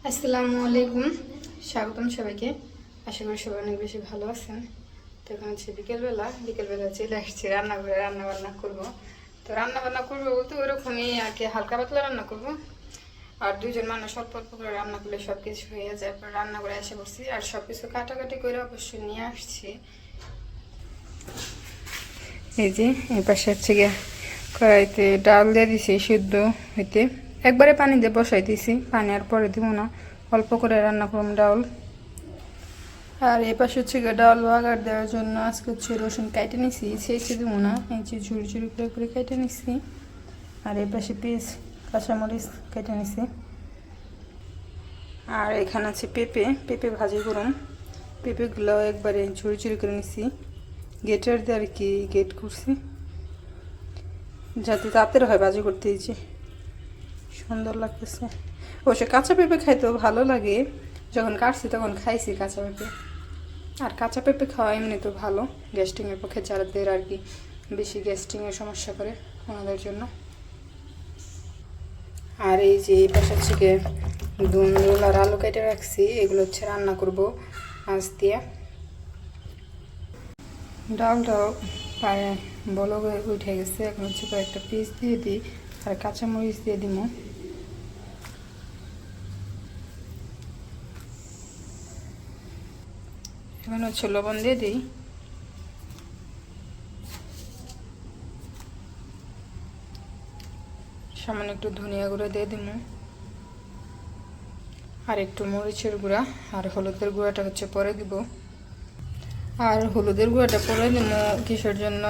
আসসালামু আলাইকুম, স্বাগতম সবাইকে। আশা করি সবাই অনেক বেশি ভালো আছেন। তো এখন হচ্ছে বিকেলবেলা চলে আসছি রান্নাঘরে, রান্না বান্না করবো। তো রান্না বান্না করবো বলতে ওরকমই আর কি, হালকা পাতলা রান্না করবো। আর দুইজন মানুষ অল্প অল্প করে রান্না করলে সব কিছু হয়ে যায়। রান্না করে এসে বসছি আর সব কিছু কাটাকাটি করে অবশ্যই নিয়ে আসছি। এই যে এই পাশে হচ্ছে গিয়ে কড়াইতে ডাল দিয়ে দিছি সিদ্ধ হইতে, একবারে পানি দিয়ে বসাই দিছি, পানি আর পরে দিব না, অল্প করে রান্না করুন ডাল। আর এই পাশে হচ্ছে গিয়ে ডাল বাগার দেওয়ার জন্য আজকে হচ্ছে রসুন কেটে নিছি, ছেঁচে দিব না, এই যে ঝুড়ি ঝুড়ি করে করে কেটে নিছি। আর এই পাশে পেঁয়াজ কাঁচামরিচ কেটে নিছি। আর এখানে আছে পেঁপে ভাজি করুন, পেঁপেগুলো একবারে ঝুড়ি ঝুড়ি করে নিছি, গেটের দিয়ে আর কি গেট করছি যাতে তাড়াতাড়ি হয় ভাজি করতে। এই যে সুন্দর লাগতেছে। অবশ্য কাঁচা পেঁপে খাইতেও ভালো লাগে, যখন কাটছি তখন খাইছি কাঁচা পেঁপে। আর কাঁচা পেঁপে খাওয়া এমনি তো ভালো, গ্যাস্ট্রিংয়ের পক্ষে যাদের আর কি বেশি গ্যাস্ট্রিংয়ের সমস্যা করে ওনাদের জন্য। আর এই যে এই পাশে থেকে দুন্দুল আর আলু কেটে রাখছি, এগুলো হচ্ছে রান্না করব মাছ দিয়ে। ডালটাও প্রায় বলক উঠে গেছে, এখন হচ্ছে কয়েকটা পিস দিয়ে দিই আর কাঁচামরিচ দিয়ে দিব। এখন হচ্ছে লবণ দিয়ে দিই, সামান্য একটু ধনিয়া গুঁড়ো দিয়ে দিব, আর একটু মরিচের গুঁড়া, আর হলুদের গুঁড়াটা হচ্ছে পরে দিব। আর হলুদের গুঁড়াটা পরে দিব কিসের জন্য,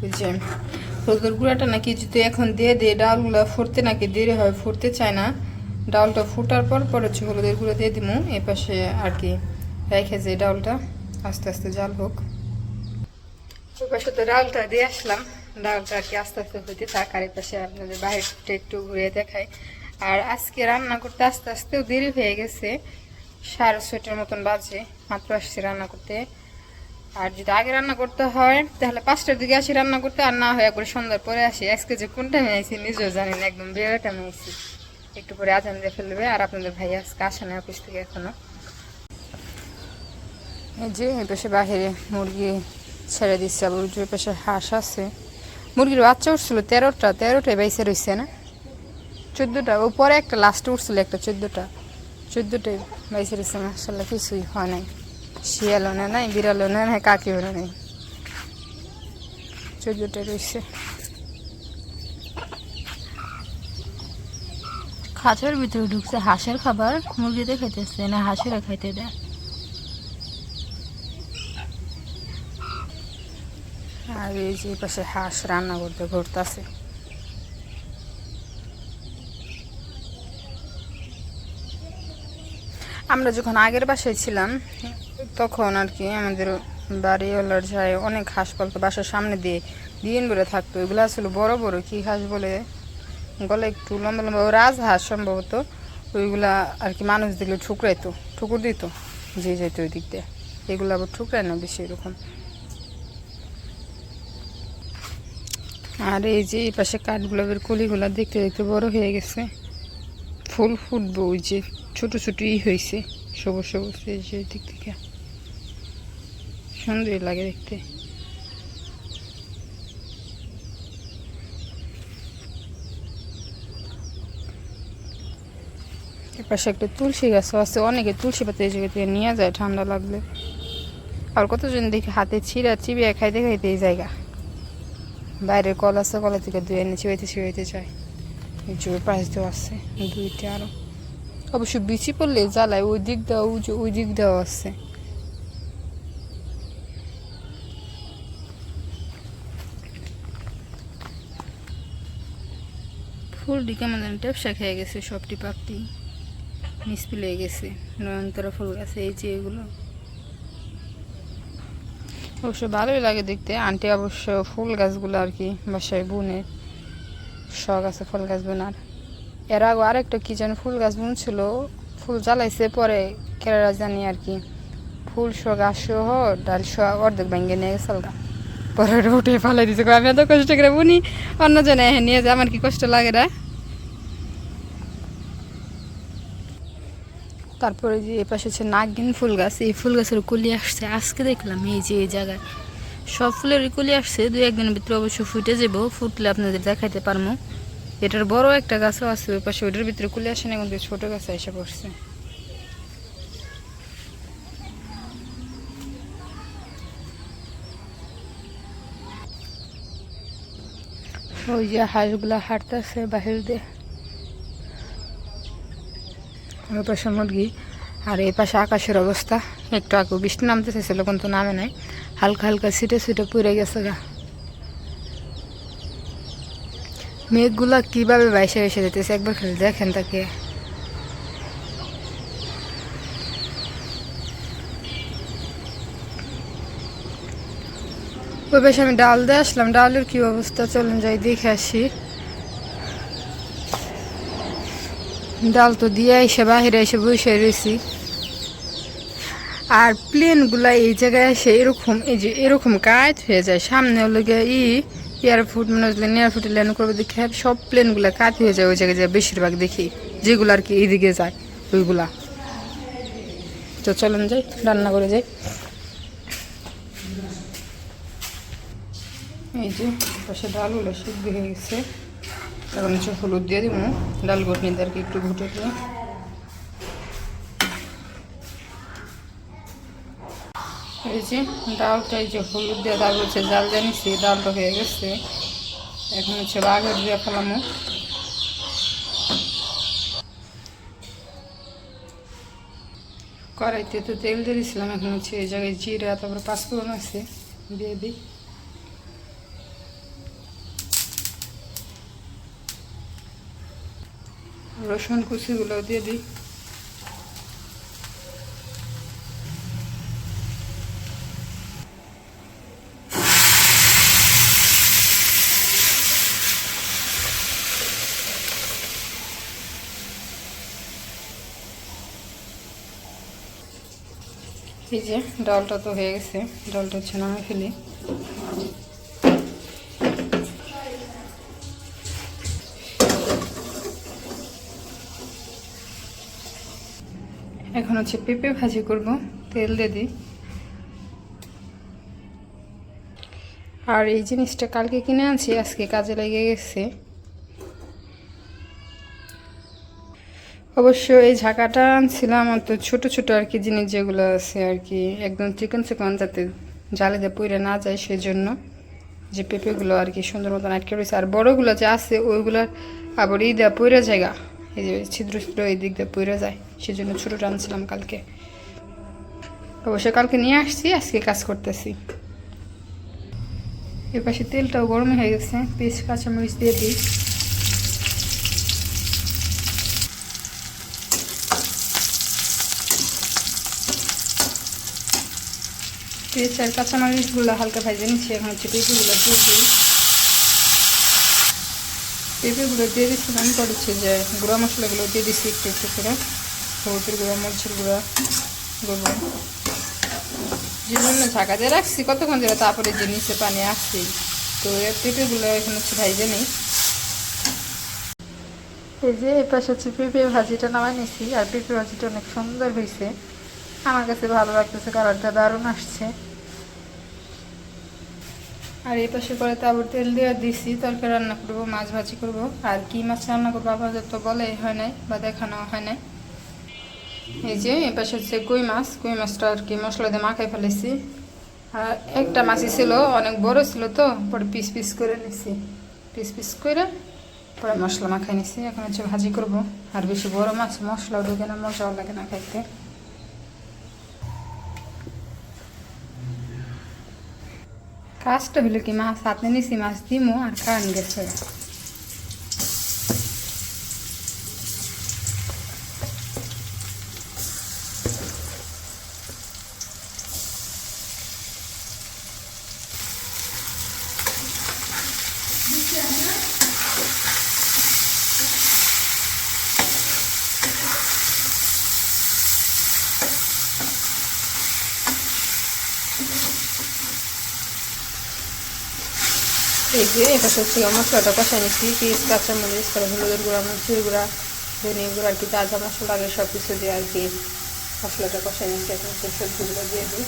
ওই যে হলুদের গুঁড়াটা নাকি যদি এখন দিয়ে দিয়ে ডালগুলো ফুটতে নাকি দেরি হয়, ফুটতে চায় না। ডালটা ফুটার পর পরে হচ্ছে হলুদের গুঁড়ো দিয়ে দিব। এই পাশে আর কি রেখে যে ডালটা আস্তে আস্তে জাল হোক। ওই পাশে তো ডালটা দিয়ে আসলাম, ডালটা আর কি আস্তে আস্তে হইতে থাক। আর এই পাশে আপনাদের বাইরেটা একটু ঘুরে দেখাই। আর আজকে রান্না করতে আস্তে আস্তেও দেরি হয়ে গেছে, 6:30টার মতন বাজে, মাত্র আসছি রান্না করতে। আর যদি আগে রান্না করতে হয় তাহলে 5টার দিকে আসি রান্না করতে, আর না হয় একবার সন্ধ্যার পরে আসি। আজকে যে কোন টাইমে আইসি নিজেও জানি না, একদম বেরোয় টাইমে আইসি, একটু পরে আজান দিয়ে ফেলবে। আর আপনাদের ভাই আজকে আসে না অফিস থেকে এখনো। এই যে এই পাশে বাহিরে মুরগি ছেড়ে দিচ্ছে, আবার ওই পাশে হাঁস আছে। মুরগির বাচ্চা উঠছিল 13টায় বাইসে রয়েছে না, 14টা উপরে একটা লাস্টে উঠছিল একটা, 14টায় বাইসে রয়েছে। মাসাল্লাহ কিছুই হয় নাই, শিয়ালও না নাই, বিড়ালও না নাই, কাকিও না নাই, 14টায় রয়েছে। খাঁচার ভিতরে ঢুকছে হাঁসের খাবার, মুরগিতে খাইতেছে না, হাঁসেরা খাইতে দেয়। আর এই যে পাশে হাঁস রান্না করতে ঘুরতেছে। আমরা যখন আগের বাসায় ছিলাম তখন আর কি আমাদের বাড়িওয়ালার যায় অনেক হাঁস পালতো, বাসার সামনে দিয়ে দিন ভরে থাকতো। এগুলো আসলে বড় বড় কি হাঁস বলে, গলা একটু লম্বা লম্বা, রাজ হাঁস সম্ভবত। ওইগুলা আর কি মানুষ দেখলে ঠুকুর দিত যে যেত ওই দিক দিয়ে। এগুলো আবার ঠুকরায় না বেশি এরকম। আর এই যে এই পাশে কাঠগোলাপের কলিগুলা দেখতে দেখতে বড় হয়ে গেছে, ফুল ফুটবো। ওই যে ছোট ছোট হয়েছে সবুজ সবুজ, এই যে দিক থেকে সুন্দরই লাগে দেখতে। এপাশে একটা তুলসী গাছ আছে, অনেকে তুলসী পাতা এই জায়গা থেকে নিয়ে যায় ঠান্ডা লাগলে। আর কতজন দেখি হাতে ছিঁড়া চিবিয়ে খাইতে খাইতে এই জায়গা। বাইরের কল আছে, কলা থেকে ধুয়ে এনে চিবাইতে চায়। এই যে পাশ দেওয়া আছে 2টা আরো, অবশ্য বিচি পড়লে জ্বালায়। ওই দিক দেওয়া ওই দিক দেওয়া আছে। ফুলটি কেমন যেন টেপসা খেয়ে গেছে, সবটি পাপটি মিসপিল হয়ে গেছে। নয়নতারা ফুল গাছে এই যে এগুলো অবশ্য ভালোই লাগে দেখতে। আন্টি অবশ্য ফুল গাছগুলো আর কি বাসায় বুনে, শখ আছে ফুল গাছ বোনার। এর আগে আরেকটা কি যেন ফুল গাছ বুনছিল, ফুল জ্বালাইছে, পরে কেরারা জানি আর কি ফুল শো গাছ সহ ডাল শো অর্ধেক ভেঙে নিয়ে গেছে, পরে উঠে ফালাই দিছে। আমি এত কষ্ট করে বুনি, অন্যজনে নিয়ে যায়, আমার কি কষ্ট লাগে না। তারপরে যে এ পাশে হচ্ছে নাগিন ফুল গাছ, এই ফুল গাছের কলি আসছে আজকে দেখলাম। এই যে এই জায়গায় সব ফুলেরই কলি আসছে, 2-1 দিনের ভিতরে অবশ্য ফুটে যাবো, ফুটলে আপনাদের দেখাইতে পারবো। এটার বড় একটা গাছও আছে ওই পাশে, ওইটার ভিতরে কলি আসে না, কিন্তু ছোট গাছ এসে পড়ছে। ওই যে হাঁসগুলা হাঁটতেছে বাহির দিয়ে, ওই পাশে মুরগি। আর এই পাশে আকাশের অবস্থা, একটু আগে বৃষ্টি নামতে চাইছিল কিন্তু নামে নাই, হালকা হালকা ছিটে ছিটে পুড়ে গেছে গা। মেঘগুলা কিভাবে বাইসে এসে যেতেছে একবার খালি দেখেন তাকে। ওই পাশে আমি ডাল দিয়ে আসলাম, ডালের কি অবস্থা চলেন যাই দেখে আসি। ডাল তো দিয়ে এসে বাহিরে এসে বসে রয়েছি। আর প্লেনগুলা এই জায়গায় এসে এরকম, এই যে এরকম কাজ হয়ে যায়, সামনে হলো গিয়ে এয়ারফুট মানে এয়ারফুটে ল্যান্ড করবে দেখে সব প্লেনগুলা কাজ হয়ে যায় ওই জায়গায়, বেশিরভাগ দেখি যেগুলো আর কি এইদিকে যায় ওইগুলা। তো চলেন যাই রান্না করে যাই। এই যে পাশে ডালগুলো সিদ্ধ হয়ে গেছে, এখন হচ্ছে হলুদ দিয়ে দিব, ডাল ঘটনিতে আর কি একটু ঘুটে দিয়ে। এই যে ডালটা এই যে হলুদ দিয়ে তারপর হচ্ছে জাল জানিছি, ডালটা হয়ে গেছে, এখন হচ্ছে বাঘের দিয়ে ফেলামো। কড়াইতে তো তেল দিয়ে দিয়েছিলাম, এখন হচ্ছে এই জায়গায় জিরা তারপরে পাঁচফোড়ন আছে দিয়ে দিই। রসুন কুচিগুলো দিয়ে দিই। এই যে ডালটা তো হয়ে গেছে, ডালটা হচ্ছে নামে ফেলি। এখন হচ্ছে পেঁপে ভাজি করব, তেল দিয়ে দিই। আর এই জিনিসটা কালকে কিনে আনছি, আজকে কাজে লেগে গেছে। অবশ্য এই ঝাঁকাটা আনছিলাম তো ছোট ছোট আর কি জিনিস যেগুলো আছে আর কি, একদম চিকন চিকন যাতে জালিতে পুড়ে না যায় সেজন্য, যে পেঁপেগুলো আর কি সুন্দর মতন আটকে রয়েছে। আর বড়োগুলো যে আছে ওইগুলোর আবার দেওয়া পুড়ে জায়গা, এই যে ছিদ্র ছিদ্র এই দিক দিয়ে পুড়ে যায়, সেজন্য ছোটোটা আনছিলাম কালকে। অবশ্য কালকে নিয়ে আসছি, আজকে কাজ করতেছি। এর পাশে তেলটাও গরম হয়ে গেছে, পেঁয়াজ কাঁচামরিচ দিয়ে দিই। পেঁয়াজ আর কাঁচামরিচগুলো হালকা ভেজে নিচ্ছি, এখন হচ্ছে পেঁপেগুলো দিয়ে দিই। পেঁপেগুলো দিয়ে দিচ্ছিলাম, করেছি যে গুঁড়া মশলাগুলো দিয়ে দিচ্ছি একটু একটু করে, হলুদের গুঁড়া মরিচের গুঁড়া দেবো। যে জন্য ঢাকা দিয়ে রাখছি কতক্ষণ ধরে, তারপরে যে নিচে পানি আসছি, তো পেঁপেগুলো এখন হচ্ছে ভাইজে নিই। এই যে এই পাশে হচ্ছে পেঁপে ভাজিটা নামাই নিছি, আর পেঁপে ভাজিটা অনেক সুন্দর হয়েছে, আমার কাছে ভালো লাগতেছে, কালারটা দারুণ আসছে। আর এই পাশে করে তারপর তেল দিয়ে দিছি, তরকারি রান্না করবো, মাছ ভাজি করব। আর কি মাছ রান্না করবো আপনাদের তো বলাই হয় নাই বা দেখানো হয় নাই। এই যে এই পাশে হচ্ছে কই মাছটা আর কি মশলা দিয়ে মাখাই ফেলেছি। আর একটা মাছই ছিল, অনেক বড় ছিল তো, পরে পিস পিস করে নিছি, পিস পিস করে পরে মশলা মাখাই নিছি। এখন হচ্ছে ভাজি করব। আর বেশি বড় মাছ মশলাও ঢোকে না, মজাও লাগে না খাইতে। কাজটা হলো কি, মাছ হাতে নিছি, মাছ দিমো আর কারণ গেছে। এই যে এটা হচ্ছে মশলাটা কষাই নিচ্ছি, পেঁয়াজ কাঁচামরিচ, তারপর হলুদের গুঁড়া মরিচের গুঁড়া ধনিয়া গুঁড়ো আর কি যা যা মশলা লাগে সব কিছু দিয়ে আর কি মশলাটা কষাই নিচ্ছি। এখন সবজিগুলো দিয়ে দিই।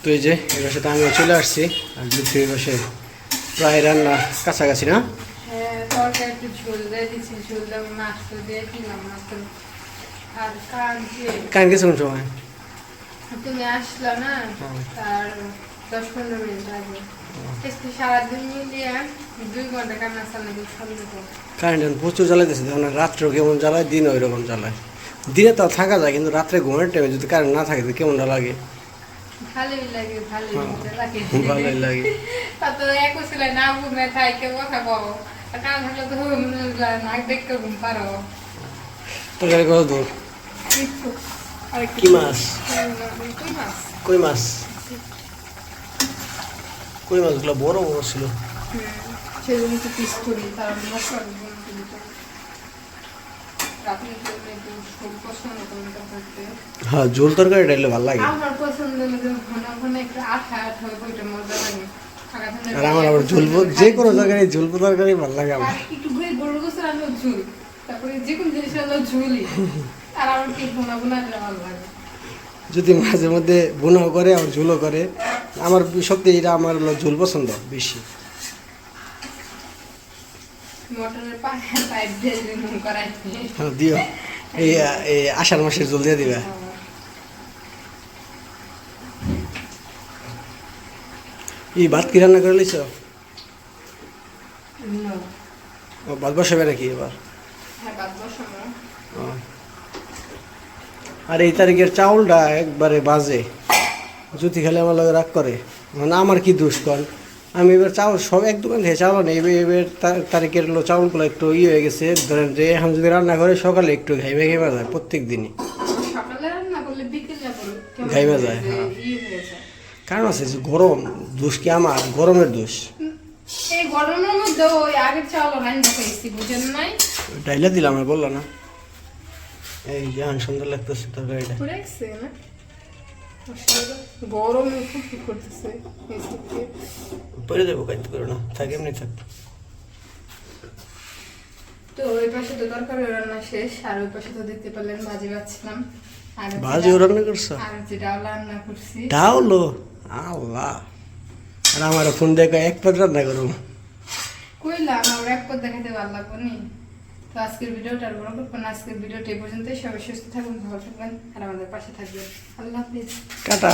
তো এই যে এর সাথে আমিও চলে আসছি আর দুপুরে বসে প্রায় রান্না কাছাকাছি না। হ্যাঁ, তরকারি একটু ঝোল দিয়ে দিচ্ছি, ঝোল দিয়ে মাছ তো দিয়ে দিলাম। মাছ তো আর কারণ কিছু সময় তুমি আসলো না তার 10-15 মিনিট আগে সারাদিন মিলিয়ে 2 ঘন্টা কান্না চালানো সন্দেহ। কারেন্ট প্রচুর জ্বালাইতেছে, তখন রাত্রেও কেমন জ্বালায়, দিনে ওই রকম জ্বালায়। দিনে তাও থাকা যায়, কিন্তু রাত্রে ঘুমের টাইমে যদি কারেন্ট না থাকে তো কেমনটা লাগে? ভালোই লাগে, ভালোই লাগে। ভালোই লাগে। তা তো একই ছিল না, ঘুমে থাইকে কথা বলো, কারণ হলে তো নাক দেখতে ঘুম পারো। তরকারি কত দূর? কি মাছ? কই মাছ? কই মাছগুলো বড় বড় ছিল। সেজন্য তো পিস করি, তার মশলা হ্যাঁ, ঝোল তরকারি ডাইলে ভালো লাগে। আমার পছন্দ ঘন ঘন একটু আঠা আঠা ওইটা মজা লাগে। আর আমার আবার ঝোল, যে কোনো তরকারি ঝোল তরকারি ভালো লাগে আমার। একটু গরু গোসল আনলো ঝুল, তারপরে যে কোনো জিনিস আনলো ঝুলই। আর আমার কি ভুনা ভুনা ভালো লাগে। যদি মাঝে মধ্যে বোনাও করে আবার ঝোলও করে, আমার সত্যি এটা আমার ঝোল পছন্দ বেশি। মটনের পাইপ দিয়ে নুন করাই হ্যাঁ দিও, এই আষাঢ় মাসের ঝোল দিয়ে দিবে। এই ভাত কি রান্না করে লিছ? ভাত বসাবে নাকি এবার? আর এই তারিখের চাউলটা একবারে বাজে, জুতি খেলে আমার লগে রাগ করে। মানে আমার কি দোষ কর, আমি এবার চাউল সব এক দোকান থেকে চাউল নেই, এবার তারিখের চাউলগুলো একটু হয়ে গেছে। ধরেন যে এখন যদি রান্না করে সকালে একটু ঘাইমে ঘাইমা যায়, প্রত্যেক দিনই ঘাইমা যায়। হ্যাঁ, কারণ আছে যে গরম, দোষ কি আমার? গরমের দোষ। এই গরমের মধ্যে ওই আগের চাউল রান্না করেছি, বুঝেন নাই? ডাইলা দিলাম, আমি বললো না। এই যে সুন্দর লাগতেছে তরকারিটা। গরমে খুব করতেছে, পরে দেবো, কাইতে করো না, থাক এমনি থাক। তো ওই পাশে তো তরকারি রান্না শেষ, আর ওই পাশে তো দেখতে পেলেন ভাজি বাচ্ছিলাম। ভাজিও রান্না করছো? আর যে ডাল রান্না করছি। ডাউলো আল্লাহ! আর আমার ফোন দেখো এক পদ রান্না করো। কইলাম আমার এক পদ দেখাতে ভালো লাগবে নি। তো আজকের ভিডিওটা আর বড় করবো না, আজকের ভিডিওটা এই পর্যন্তই। সবাই সুস্থ থাকুন, ভালো থাকবেন আর আমাদের পাশে থাকবেন। আল্লাহ হাফিজ। টাটা।